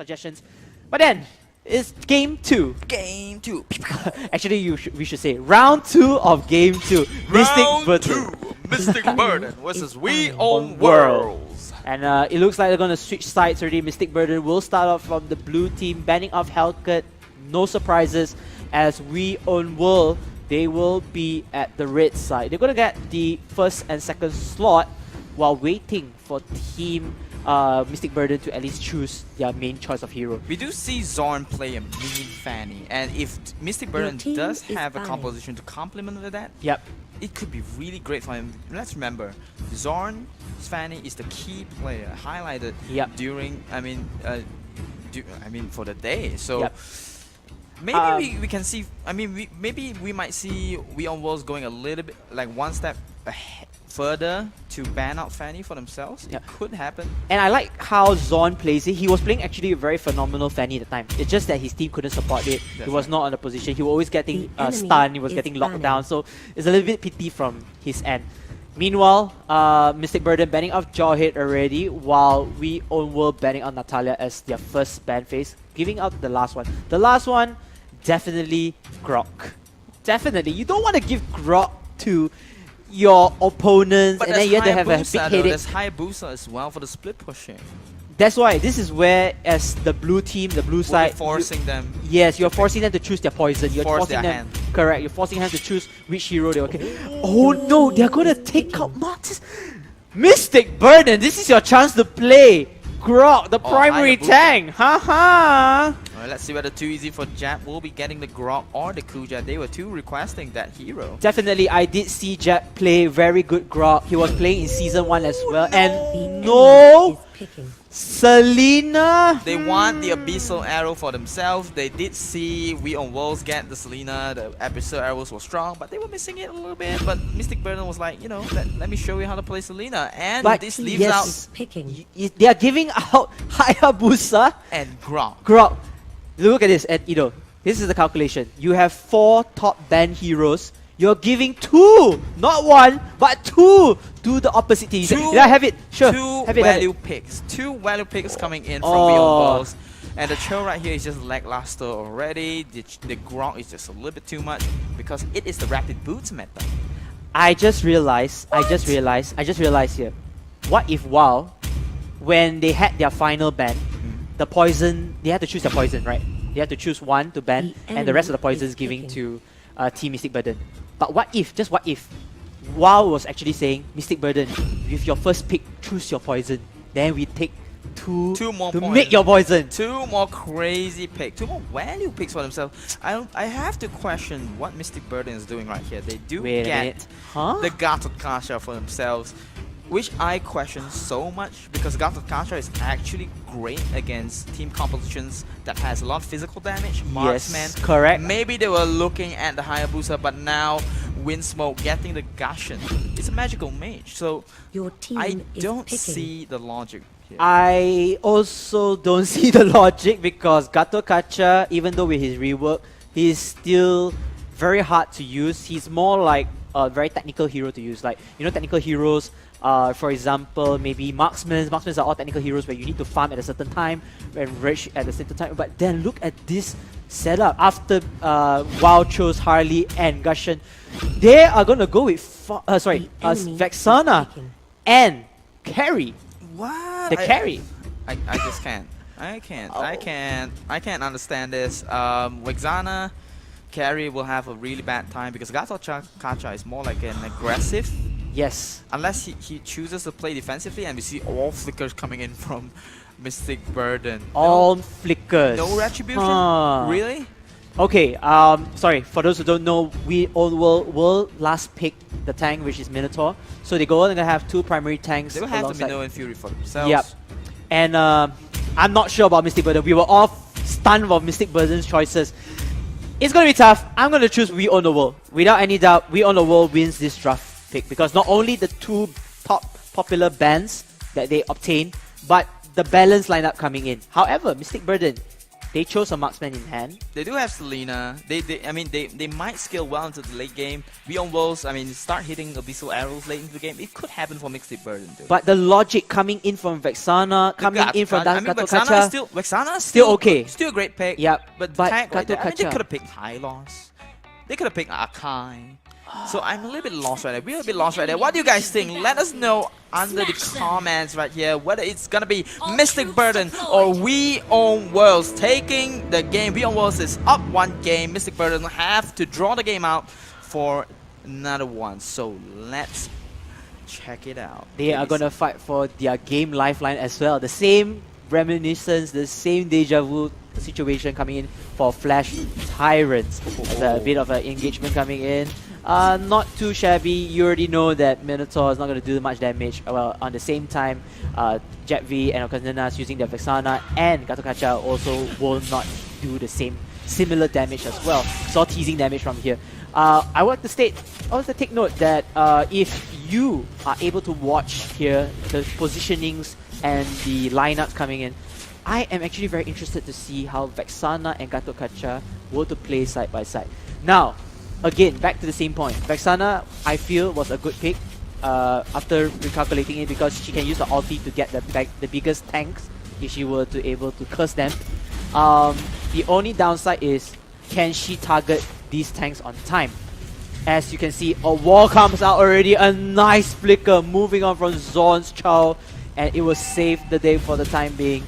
suggestions. But then, it's Game 2. Game 2. Actually, we should say Round 2 of Game 2. Round 2. Mystic Burden versus We Own Worlds. And it looks like they're going to switch sides already. Mystic Burden will start off from the blue team, banning off Hellcat. No surprises, as We Own World, they will be at the red side. They're going to get the first and second slot while waiting for Team Mystic Burden to at least choose their main choice of hero. We do see Zorn play a mean Fanny, and if Mystic Burden does have a composition to complement with that, it could be really great for him. Let's remember, Zorn's Fanny is the key player highlighted during, for the day. So maybe we can see. Maybe we might see We Own Worlds going a little bit like one step ahead, further to ban out Fanny for themselves. It could happen. And I like how Zorn plays it. He was playing actually a very phenomenal Fanny at the time. It's just that his team couldn't support it. He was not on the position. He was always getting stunned. He was getting locked down. So it's a little bit pity from his end. Meanwhile, Mystic Burden banning off Jawhead already, while We Own World banning out Natalia as their first ban phase, giving out the last one. The last one, definitely Grok. Definitely. You don't want to give Grok to your opponents, but and then you have to have a big headache. There's Hayabusa as well for the split pushing. That's why this is where, as the blue team, the blue side, forcing them. Yes, you're forcing them to choose their poison. You're forcing them. Correct. You're forcing them to choose which hero they okay. Oh no, they're gonna take out Martis. Mystic Burden. This is your chance to play Grok, the primary tank. Haha. Alright, let's see whether Too Easy for Jap will be getting the Grok or the Kuja. They were too requesting that hero. Definitely, I did see Jap play very good Grok. He was playing in Season 1 as well. And no! Selena! They want the Abyssal Arrow for themselves. They did see We Own Worlds get the Selena. The Abyssal Arrows were strong, but they were missing it a little bit. But Mystic Burden was like, you know, let me show you how to play Selena. And but this leaves out... They are giving out Hayabusa and Grok. Grok. Look at this, and Ido. This is the calculation. You have 4 top banned heroes. You're giving 2, not 1, but 2 to the opposite team. Yeah, have it. Sure. 2 value picks. 2 value picks coming in from We Own Worlds. And the chill right here is just lackluster already. The Grok is just a little bit too much because it is the rapid boots meta. I just realized here. What if WoW, when they had their final ban, the poison, they had to choose their poison, right? They had to choose one to ban, and the rest of the poison is giving to Team Mystic Burden. But what if, just what if, WoW was actually saying, Mystic Burden, with your first pick, choose your poison. Then we take 2 more to poison. make your poison. 2 more crazy picks. 2 more value picks for themselves. I have to question what Mystic Burden is doing right here. They do get the Gatot Kasha for themselves, which I question so much because Gatot Kasha is actually great against team compositions that has a lot of physical damage. Marksman. Yes, correct. Maybe they were looking at the Hayabusa, but now Windsmoke getting the Gashin. It's a magical mage, so your team I don't see the logic here. I also don't see the logic because Gatot Kacha, even though with his rework, he's still very hard to use. He's more like a very technical hero to use. Like, you know, technical heroes, for example, maybe marksmen. Marksmen are all technical heroes where you need to farm at a certain time and rage at a certain time. But then look at this setup. After WoW chose Harley and Gushin, they are going to go with Vexana and carry. What? The carry. I just can't. I can't understand this. Vexana carry will have a really bad time because Gatot Kacha is more like an aggressive. Yes. Unless he chooses to play defensively, and we see all flickers coming in from Mystic Burden. All flickers. No retribution? Really? Okay, sorry, for those who don't know, We Own World will last pick the tank, which is Minotaur. So they go on and have 2 primary tanks. They will have the Minnow and Fury for themselves. Yep. And I'm not sure about Mystic Burden. We were all stunned about Mystic Burden's choices. It's going to be tough. I'm going to choose We Own the World. Without any doubt, We Own the World wins this draft pick because not only the 2 top popular bans that they obtain, but the balanced lineup coming in. However, Mystic Burden, They chose a marksman in hand. They do have Selena. They might scale well into the late game. Beyond Worlds, start hitting Abyssal Arrows late into the game. It could happen for Mystic Burden too. But the logic coming in from Vexana, coming in from Vexana is still okay. Still a great pick. Yep. But Gato they could Kacha. have picked Hylos. They could have picked Akai. So I'm a little bit lost right there. We're a bit lost right there. What do you guys think? Let us know under the comments right here whether it's gonna be Mystic Burden or We Own Worlds taking the game. We Own Worlds is up 1 game. Mystic Burden have to draw the game out for another one. So let's check it out. They are gonna fight for their game lifeline as well. The same reminiscence, the same deja vu situation coming in for Flash Tyrants. There's a bit of an engagement coming in. Not too shabby. You already know that Minotaur is not going to do much damage. Well, on the same time, Jet V and Okazanas using their Vexana and Gato Kacha also will not do the similar damage as well. Saw teasing damage from here. I want to take note that if you are able to watch here the positionings and the lineups coming in, I am actually very interested to see how Vexana and Gato Kacha were to play side by side. Now, again, back to the same point. Vexana, I feel, was a good pick after recalculating it because she can use the ulti to get the biggest tanks if she were to able to curse them. The only downside is, can she target these tanks on time? As you can see, a wall comes out already, a nice flicker moving on from Zorn's Chow, and it will save the day for the time being.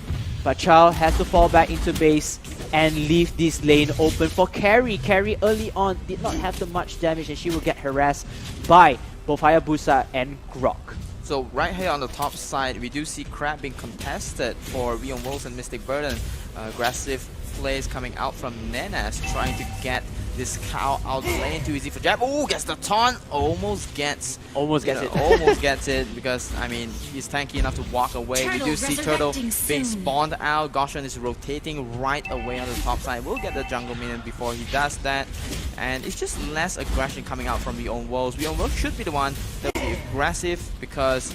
But Chow has to fall back into base and leave this lane open for Carry. Carry early on did not have too much damage and she will get harassed by both Hayabusa and Grok. So right here on the top side, we do see Crab being contested for Beyond Worlds and Mystic Burden. Aggressive plays coming out from Nenas, trying to get this cow out the lane. Too easy for Jab. Oh, gets the taunt. Almost gets it because he's tanky enough to walk away. We do see Turtle being spawned out. Goshen is rotating right away on the top side. We'll get the jungle minion before he does that. And it's just less aggression coming out from the Own Worlds. The Own Worlds should be the one that will be aggressive because,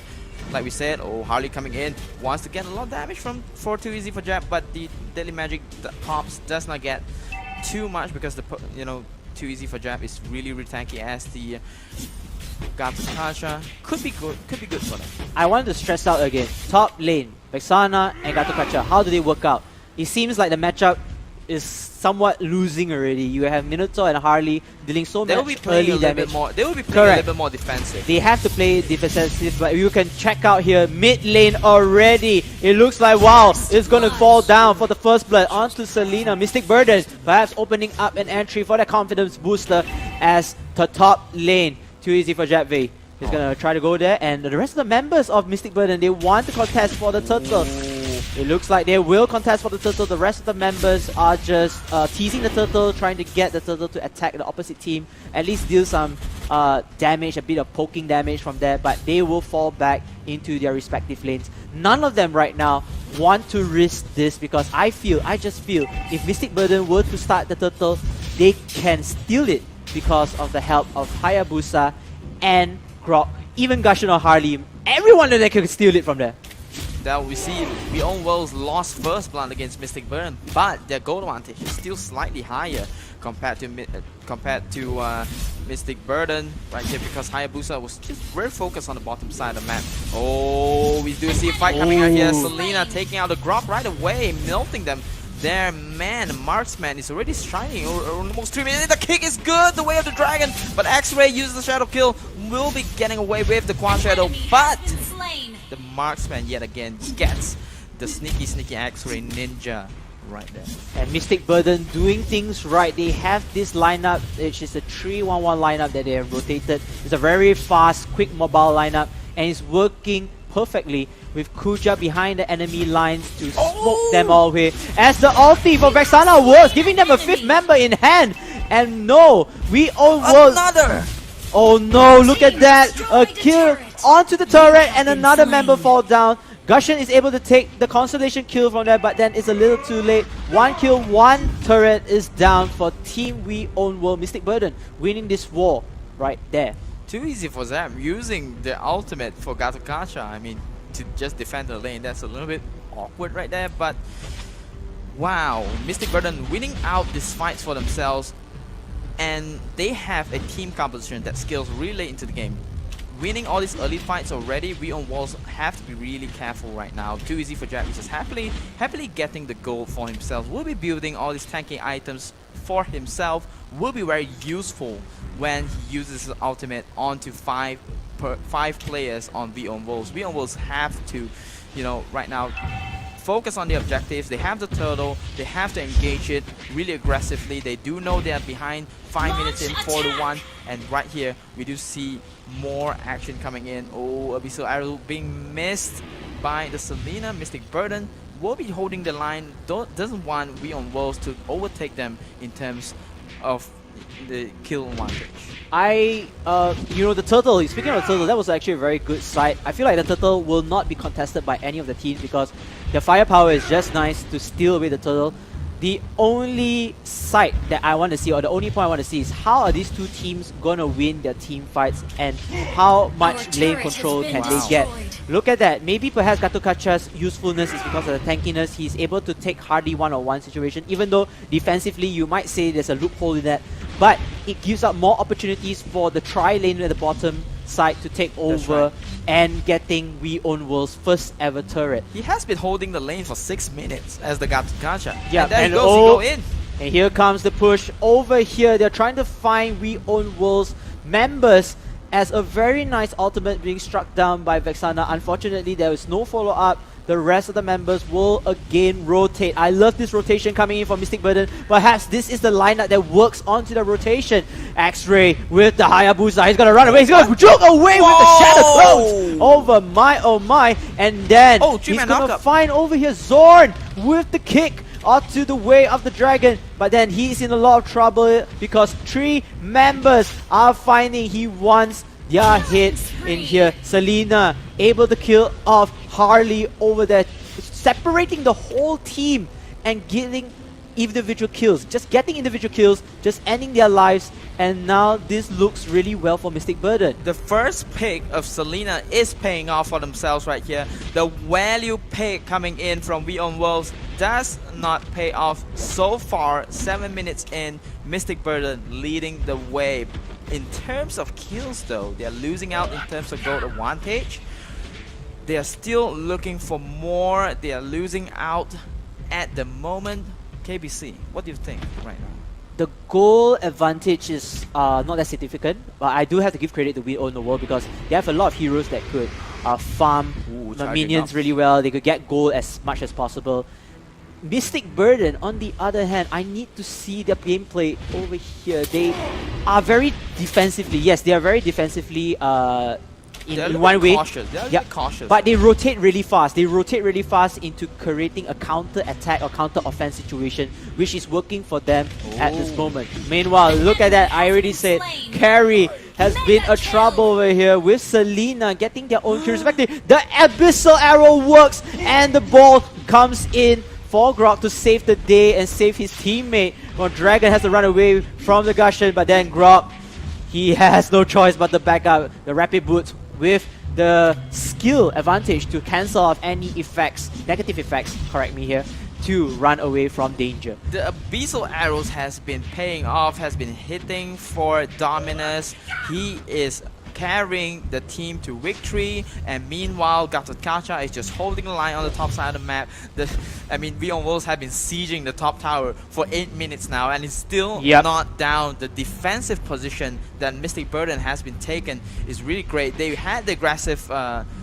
like we said, Harley coming in wants to get a lot of damage for Too Easy for Jab, but the Deadly Magic pops does not get too much because Too Easy for Jab is really tanky as the Gato Kacha could be good for them. I wanted to stress out again, top lane, Vexana and Gato Kacha, how do they work out? It seems like the matchup is somewhat losing already. You have Minotaur and Harley dealing so much early damage. They will be playing a little bit more defensive. They have to play defensive, but you can check out here, mid lane already. It looks like, wow, it's going to fall down for the first blood onto Selena. Mystic Burden perhaps opening up an entry for the confidence booster as the top lane. Too easy for Jetv. He's going to try to go there, and the rest of the members of Mystic Burden, they want to contest for the turtle. It looks like they will contest for the turtle. The rest of the members are just teasing the turtle, trying to get the turtle to attack the opposite team, at least deal some damage, a bit of poking damage from there, but they will fall back into their respective lanes. None of them right now want to risk this because I just feel, if Mystic Burden were to start the turtle, they can steal it because of the help of Hayabusa and Grok, even Gushin or Harley. Everyone that can steal it from there. That we see Beyond Worlds lost first blood against Mystic Burden, but their goal advantage is still slightly higher compared to Mystic Burden right here because Hayabusa was just very focused on the bottom side of the map. Oh, we do see a fight coming out here. Selena taking out the Grok right away, melting them. Their man, Marksman, is already striking almost 3 minutes. The kick is good, the way of the dragon, but X-Ray uses the Shadow Kill, will be getting away with the Quad Shadow, but the Marksman yet again gets the sneaky X-Ray Ninja right there. And Mystic Burden doing things right. They have this lineup, which is a 3-1-1 lineup that they have rotated. It's a very fast, quick mobile lineup, and it's working perfectly with Kuja behind the enemy lines to smoke them all away. As the ulti for Vexana works, giving them a 5th member in hand. And no, We Own Worlds. Another! Oh no, look at that! A kill onto the turret and another member fall down. Gushin is able to take the consolation kill from there, but then it's a little too late. 1 kill, 1 turret is down for Team We Own World. Mystic Burden winning this war right there. Too easy for them, using the ultimate for Gato Kacha. To just defend the lane, that's a little bit awkward right there, but Wow, Mystic Burden winning out these fights for themselves, and they have a team composition that scales really late into the game. Winning all these early fights already, we on Walls have to be really careful right now. Too easy for Jet, which is happily getting the gold for himself. Will be building all these tanking items for himself. Will be very useful when he uses his ultimate onto five players on V on Wolves. V on Wolves have to, you know, right now focus on the objectives. They have the turtle. They have to engage it really aggressively. They do know they are behind 5 minutes in, 4-1, and right here we do see more action coming in. Oh, Abyssal Arrow being missed by the Selena. Mystic Burden will be holding the line. Doesn't want V on Worlds to overtake them in terms of the kill advantage. You know, the turtle, speaking of the turtle, that was actually a very good sight. I feel like the turtle will not be contested by any of the teams because the firepower is just nice to steal away the turtle. The only sight that I want to see, or the only point I want to see, is how are these two teams going to win their team fights and how much lane control can they get. Look at that. Maybe perhaps Gatokacha's usefulness is because of the tankiness. He's able to take hardly one-on-one situation, even though defensively you might say there's a loophole in that. But it gives up more opportunities for the tri-lane at the bottom side to take over and getting We Own World's first ever turret. He has been holding the lane for 6 minutes as the Gatokacha. Yeah, and there he goes, he go in. And here comes the push over here. They're trying to find We Own World's members as a very nice ultimate being struck down by Vexana. Unfortunately, there is no follow-up. The rest of the members will again rotate. I love this rotation coming in from Mystic Burden. Perhaps this is the lineup that works onto the rotation. X-Ray with the Hayabusa. He's going to run away. He's going to juke away with the Shadow Clones over My Oh My. And then he's going to find over here Zorn with the kick onto the way of the dragon. But then he's in a lot of trouble because 3 members are finding he wants their hits in here. Selena able to kill off Harley over there, separating the whole team and getting individual kills. Just getting individual kills, just ending their lives, and now this looks really well for Mystic Burden. The first pick of Selena is paying off for themselves right here. The value pick coming in from We Own Worlds does not pay off so far. 7 minutes in, Mystic Burden leading the way. In terms of kills though, they are losing out in terms of gold advantage. They are still looking for more. They are losing out at the moment. KBC, what do you think right now? The goal advantage is not that significant, but I do have to give credit to We Own the World because they have a lot of heroes that could farm the minions really well. They could get gold as much as possible. Mystic Burden, on the other hand, I need to see their gameplay over here. They are very defensively, yes, they are very defensively in one way. They're cautious. But they rotate really fast. They rotate really fast into creating a counter-attack or counter-offense situation, which is working for them at this moment. Meanwhile, look at that. I already said carry has been a trouble over here with Selena getting their own kills. The Abyssal Arrow works and the ball comes in for Grok to save the day and save his teammate. Well, Dragon has to run away from the Gushen, but then Grok, he has no choice but to back up the Rapid Boots with the skill advantage to cancel off any effects, negative effects, correct me here, to run away from danger. The Abyssal Arrows has been paying off, has been hitting for Dominus. He is carrying the team to victory, and meanwhile Gatokacha is just holding the line on the top side of the map. We on Worlds have been sieging the top tower for 8 minutes now, and it's still not down. The defensive position that Mystic Burden has been taken is really great. They had the aggressive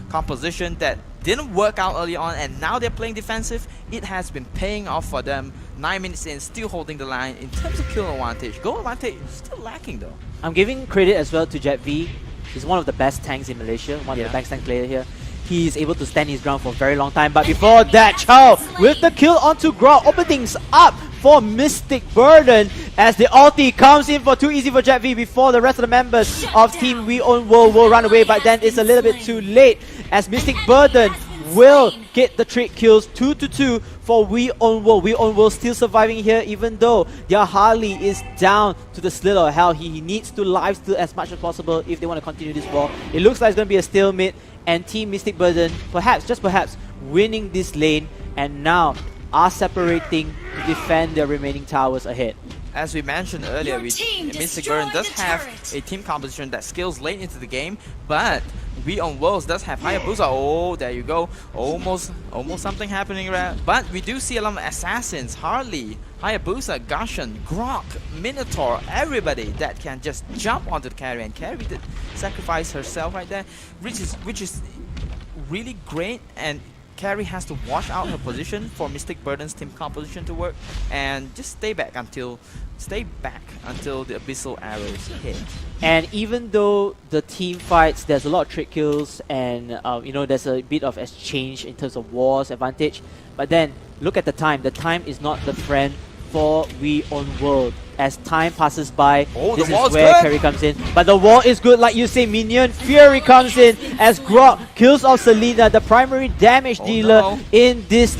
composition that didn't work out early on, and now they're playing defensive. It has been paying off for them. 9 minutes in, still holding the line. In terms of kill advantage, goal advantage is still lacking though. I'm giving credit as well to Jet V. He's one of the best tanks in Malaysia, one of the best tank players here. He's able to stand his ground for a very long time, but before that, Chow with the kill onto Grok, open things up for Mystic Burden as the ulti comes in for too easy for Jet V before the rest of the members of Team We Own World will run away, but then it's a little bit too late as Mystic Burden will get the trade kills. 2-2 for We Own World. We Own World still surviving here, even though their Harley is down to the slit of hell. He needs to lifesteal as much as possible if they want to continue this war. It looks like it's going to be a stalemate, and Team Mystic Burden, perhaps, just perhaps, winning this lane. And now are separating to defend their remaining towers ahead. As we mentioned earlier, Mystic Burden does have a team composition that scales late into the game, but We on Worlds does have Hayabusa. Oh, there you go. Almost something happening around. But we do see a lot of assassins. Harley, Hayabusa, Gushan, Grok, Minotaur, everybody that can just jump onto the carry, and carry did sacrifice herself right there, which is really great. And Carrie has to watch out her position for Mystic Burden's team composition to work, and just stay back until the abyssal arrows hit. And even though the team fights, there's a lot of trick kills, and you know, there's a bit of exchange in terms of wars advantage. But then look at the time. The time is not the friend for We on World. As time passes by, this is where Carry comes in. But the wall is good, like you say, Minion. Fury comes in as Grok kills off Selena, the primary damage dealer in this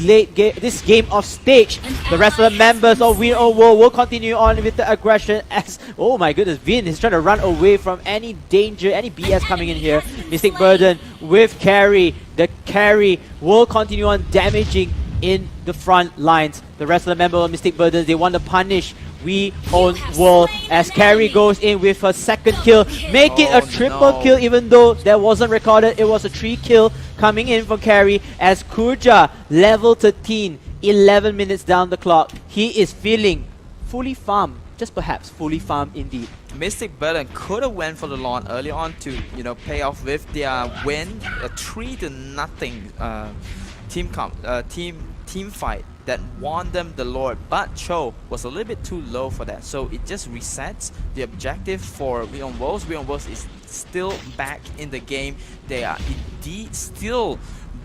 game of stage. The rest of the members of We on World will continue on with the aggression as, oh my goodness, Vin is trying to run away from any danger, any BS coming in here. Mystic Burden with Carry. The Carry will continue on damaging in the front lines. The rest of the members of Mystic Burden, they want to punish We on World as Carrie goes in with her second kill, make it a triple kill, even though that wasn't recorded. It was a 3 kill coming in from Carrie as Kuja level 13, 11 minutes down the clock. He is feeling fully farmed, just perhaps fully farmed indeed. Mystic Burden could have went for the lawn early on to, you know, pay off with their win, a 3-0 team fight that won them the Lord, but Cho was a little bit too low for that, so it just resets the objective for We on Worlds. We on Worlds is still back in the game. They are indeed still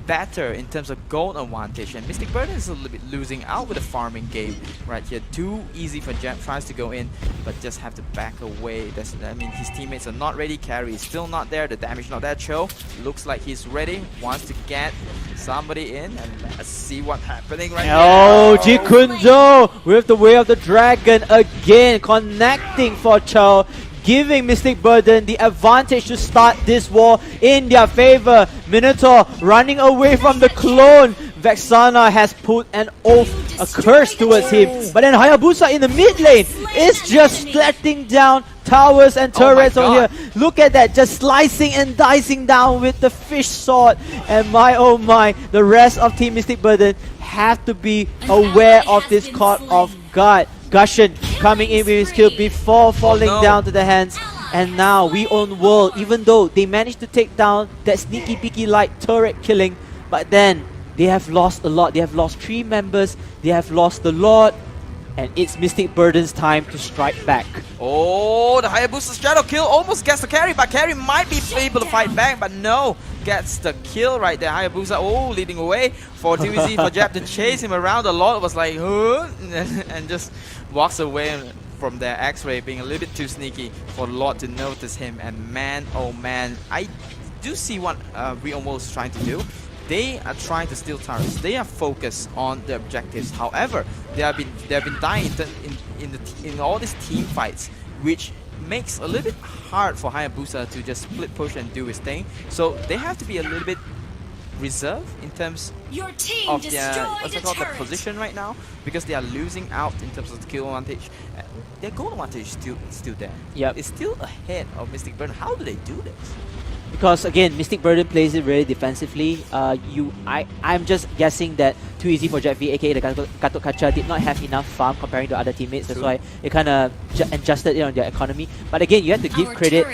better in terms of gold advantage, and Mystic Burden is a little bit losing out with the farming game right here. Too easy for Jet, tries to go in but just have to back away. I mean, his teammates are not ready. Carry is still not there, the damage not there. Cho looks like he's ready, wants to get somebody in, and let's see what's happening right now. Oh, Jikunjo with the Way of the Dragon again, connecting for Cho, giving Mystic Burden the advantage to start this war in their favor. Minotaur running away from the clone. Vexana has put an oath, a curse towards him. But then Hayabusa in the mid lane is just letting down towers and turrets over here. Look at that, just slicing and dicing down with the fish sword. And my oh my, the rest of Team Mystic Burden have to be aware of this caught off guard. Gushan coming in with his kill before falling down to the hands. And now We on World, even though they managed to take down that sneaky peeky light turret killing, but then they have lost a lot. They have lost 3 members, they have lost the Lord, and it's Mystic Burden's time to strike back. Oh, the Hayabusa shadow kill almost gets the carry, but carry might be able to fight back, but no, gets the kill right there. Hayabusa, oh, leading away for too easy for Jab to chase him around. The Lord was like, huh? And just walks away from their X-ray, being a little bit too sneaky for the Lord to notice him. And man, oh man, I do see what We on World is trying to do. They are trying to steal towers. They are focused on the objectives. However, they have been dying in all these team fights, which makes a little bit hard for Hayabusa to just split push and do his thing. So they have to be a little bit reserved in terms of their the position right now, because they are losing out in terms of the kill advantage. Their goal advantage is still there. Yep. It's still ahead of Mystic Burden. How do they do this? Because again, Mystic Burden plays it really defensively. I'm just guessing that Too Easy for Jet V, aka the Gatot Kacha, did not have enough farm comparing to other teammates. That's why it kind of adjusted on their economy. But again, you have to give credit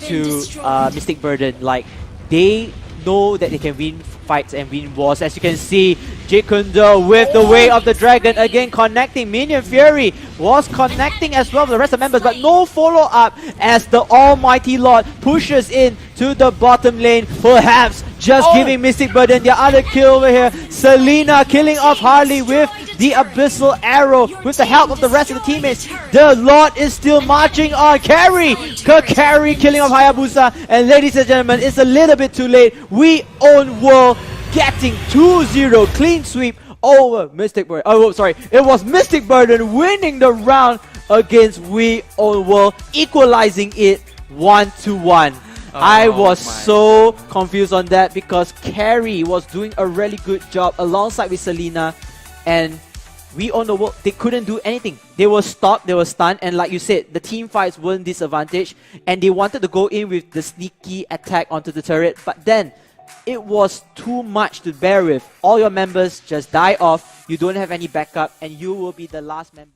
to Mystic Burden. Like, they know that they can win fights and win wars. As you can see, Jikundo with the Way of the Dragon again connecting. Minion Fury was connecting as well with the rest of the members, but no follow-up as the Almighty Lord pushes in to the bottom lane, perhaps just giving Mystic Burden the other kill over here. Selena killing off Harley with the Abyssal Arrow with the help of the rest of the teammates. The Lord is still marching on. Carry killing off Hayabusa. And ladies and gentlemen, it's a little bit too late. We on World getting 2-0 clean sweep over Mystic Burden. Oh, sorry. It was Mystic Burden winning the round against We on World, equalizing it 1-1. I was so confused on that because Carrie was doing a really good job alongside with Selena. and we all know they couldn't do anything. They were stopped, they were stunned, and like you said, the team fights weren't disadvantaged, and they wanted to go in with the sneaky attack onto the turret, but then it was too much to bear with. All your members just die off, you don't have any backup, and you will be the last member.